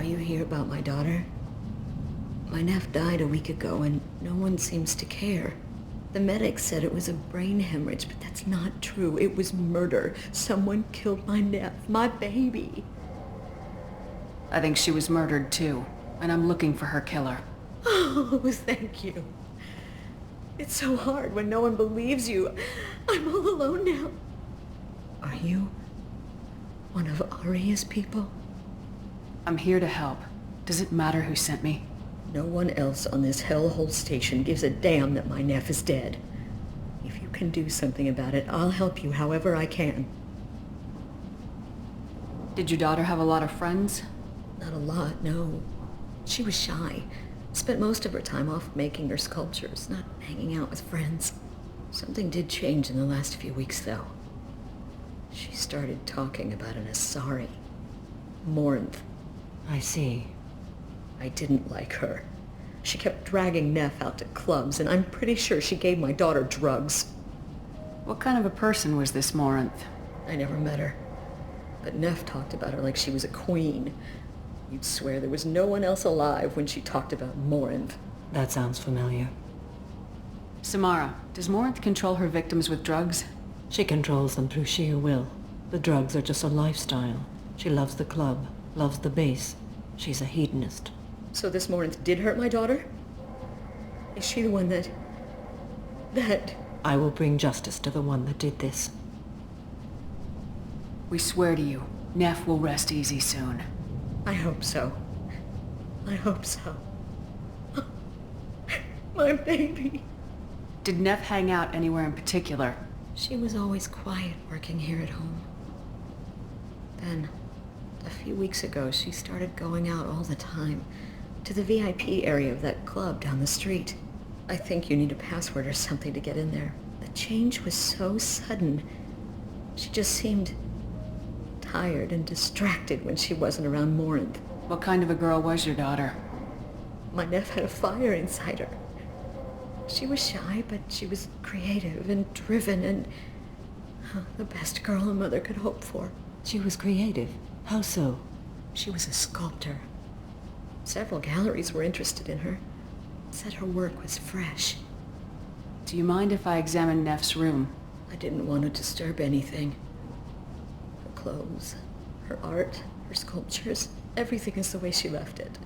you hear about my daughter? My nephew died a week ago and no one seems to care. The medics said it was a brain hemorrhage, but that's not true. It was murder. Someone killed my nephew, my baby. I think she was murdered too, and I'm looking for her killer. Oh, thank you. It's so hard when no one believes you. I'm all alone now. Are you one of Aria's people? I'm here to help. Does it matter who sent me? No one else on this hellhole station gives a damn that my nephew is dead. If you can do something about it, I'll help you however I can. Did your daughter have a lot of friends? Not a lot, no. She was shy. Spent most of her time off making her sculptures, not hanging out with friends. Something did change in the last few weeks, though. She started talking about an Asari. Morinth. I see. I didn't like her. She kept dragging Neff out to clubs, and I'm pretty sure she gave my daughter drugs. What kind of a person was this Morinth? I never met her. But Neff talked about her like she was a queen. You'd swear there was no one else alive when she talked about Morinth. That sounds familiar. Samara, does Morinth control her victims with drugs? She controls them through sheer will. The drugs are just a lifestyle. She loves the club, loves the base. She's a hedonist. So this Morinth did hurt my daughter? Is she the one that... I will bring justice to the one that did this. We swear to you, Neff will rest easy soon. I hope so. I hope so. My baby. Did Neff hang out anywhere in particular? She was always quiet working here at home. Then, a few weeks ago, she started going out all the time to the VIP area of that club down the street. I think you need a password or something to get in there. The change was so sudden. She just seemed tired and distracted when she wasn't around Morinth. What kind of a girl was your daughter? My nephew had a fire inside her. She was shy, but she was creative and driven and the best girl a mother could hope for. She was creative. How so? She was a sculptor. Several galleries were interested in her. Said her work was fresh. Do you mind if I examine Neff's room? I didn't want to disturb anything. Her clothes, her art, her sculptures, everything is the way she left it.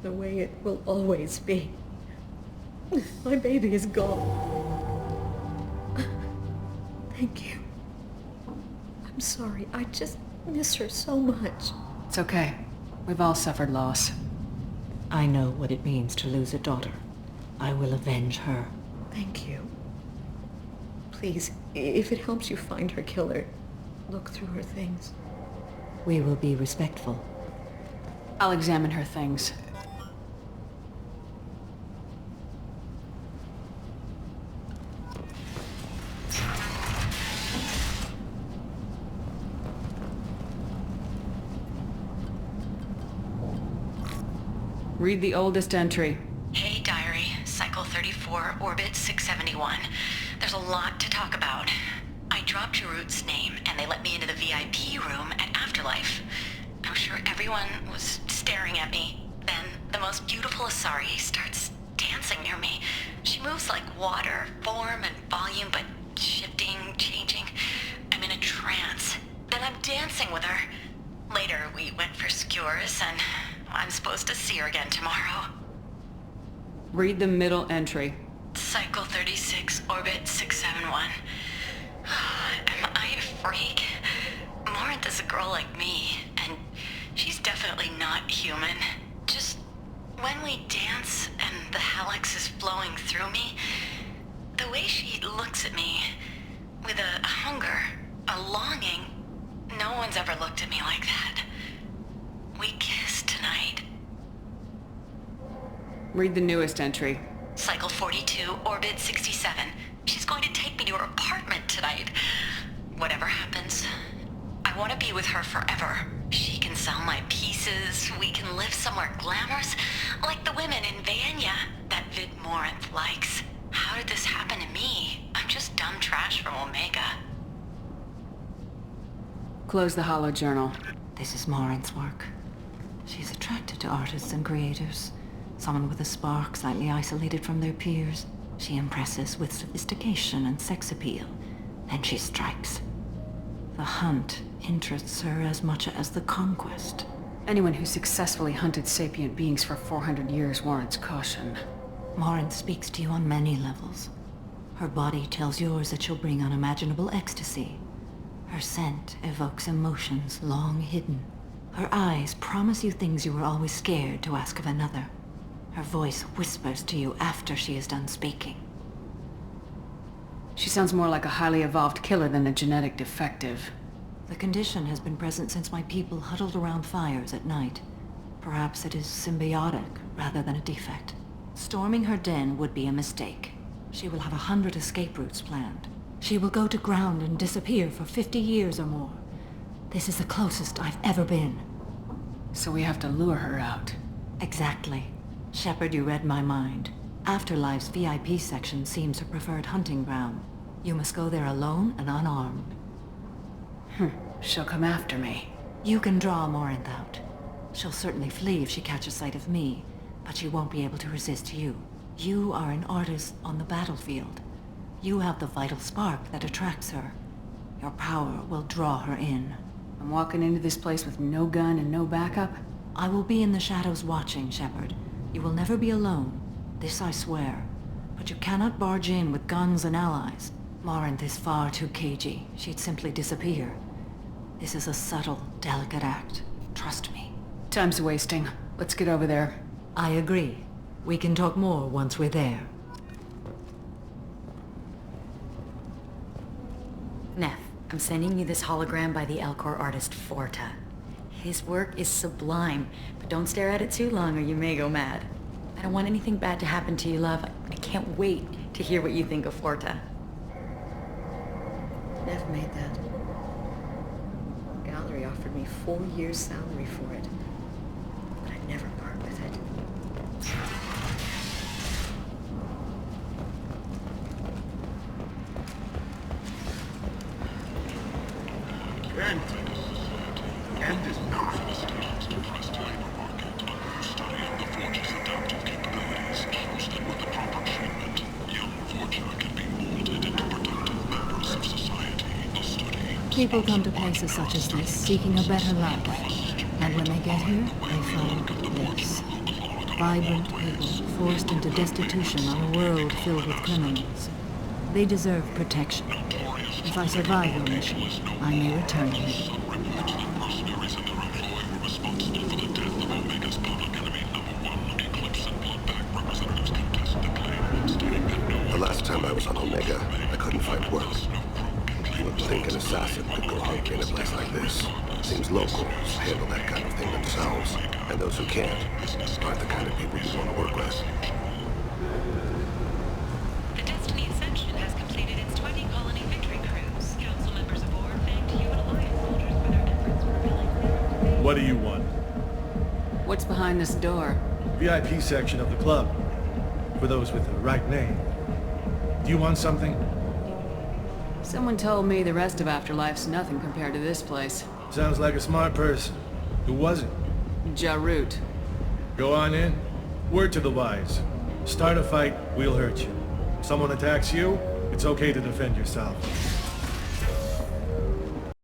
The way it will always be. My baby is gone. Thank you. I'm sorry. I just miss her so much. It's okay. We've all suffered loss. I know what it means to lose a daughter. I will avenge her. Thank you. Please, if it helps you find her killer, look through her things. We will be respectful. I'll examine her things. Read the oldest entry. Hey, Diary. Cycle 34, Orbit 671. There's a lot to talk about. I dropped your root's name, and they let me into the VIP room at Afterlife. I'm sure everyone was staring at me. Then, the most beautiful Asari starts dancing near me. She moves like water, form and volume, but shifting, changing. I'm in a trance. Then I'm dancing with her. Later, we went for skewers, and I'm supposed to see her again tomorrow. Read the middle entry. Cycle 36, Orbit 671. Am I a freak? Morinth is a girl like me, and she's definitely not human. Just when we dance and the hallux is flowing through me, the way she looks at me with a hunger, a longing, no one's ever looked at me like that. We kissed tonight. Read the newest entry. Cycle 42, Orbit 67. She's going to take me to her apartment tonight. Whatever happens, I want to be with her forever. She can sell my pieces. We can live somewhere glamorous, like the women in Vanya that Vid Morinth likes. How did this happen to me? I'm just dumb trash from Omega. Close the holo journal. This is Morinth's work. She's a to artists and creators. Someone with a spark, slightly isolated from their peers. She impresses with sophistication and sex appeal. Then she strikes. The hunt interests her as much as the conquest. Anyone who successfully hunted sapient beings for 400 years warrants caution. Morin speaks to you on many levels. Her body tells yours that she'll bring unimaginable ecstasy. Her scent evokes emotions long hidden. Her eyes promise you things you were always scared to ask of another. Her voice whispers to you after she is done speaking. She sounds more like a highly evolved killer than a genetic defective. The condition has been present since my people huddled around fires at night. Perhaps it is symbiotic rather than a defect. Storming her den would be a mistake. She will have 100 escape routes planned. She will go to ground and disappear for 50 years or more. This is the closest I've ever been. So we have to lure her out. Exactly. Shepard, you read my mind. Afterlife's VIP section seems her preferred hunting ground. You must go there alone and unarmed. She'll come after me. You can draw Morinth out. She'll certainly flee if she catches sight of me, but she won't be able to resist you. You are an artist on the battlefield. You have the vital spark that attracts her. Your power will draw her in. I'm walking into this place with no gun and no backup? I will be in the shadows watching, Shepard. You will never be alone. This I swear. But you cannot barge in with guns and allies. Morinth is far too cagey. She'd simply disappear. This is a subtle, delicate act. Trust me. Time's wasting. Let's get over there. I agree. We can talk more once we're there. Neff, I'm sending you this hologram by the Elcor artist Forta. His work is sublime, but don't stare at it too long or you may go mad. I don't want anything bad to happen to you, love. I can't wait to hear what you think of Forta. Neff made that. Gallery offered me 4 years' salary for it, but I'd never part with it. Kent is not depressed labor market. Studying the Forge's adaptive capabilities, hosted with the proper treatment, young Forger can be molded into productive members of society. The study. People come to places such as this seeking a better life. And when they get here, they find this. Vibrant people forced into destitution on a world filled with criminals. They deserve protection. If I survive your mission, I may return here. Mercenaries and their employ were responsible for the death of Omega's public enemy #1. Eclipse and Bloodback representatives contest the claim, stating that no. The last time I was on Omega, I couldn't find work. You would think an assassin could go hunting in a place like this. Seems locals handle that kind of thing themselves, and those who can't aren't the kind of people you want to work with. The Destiny Ascension has completed its 20-colony victory cruise. Council members aboard thanked human alliance soldiers for their efforts fulfilling. What do you want? What's behind this door? VIP section of the club. For those with the right name. Do you want something? Someone told me the rest of Afterlife's nothing compared to this place. Sounds like a smart person. Who was it? Jarut. Go on in. Word to the wise. Start a fight, we'll hurt you. Someone attacks you, it's okay to defend yourself.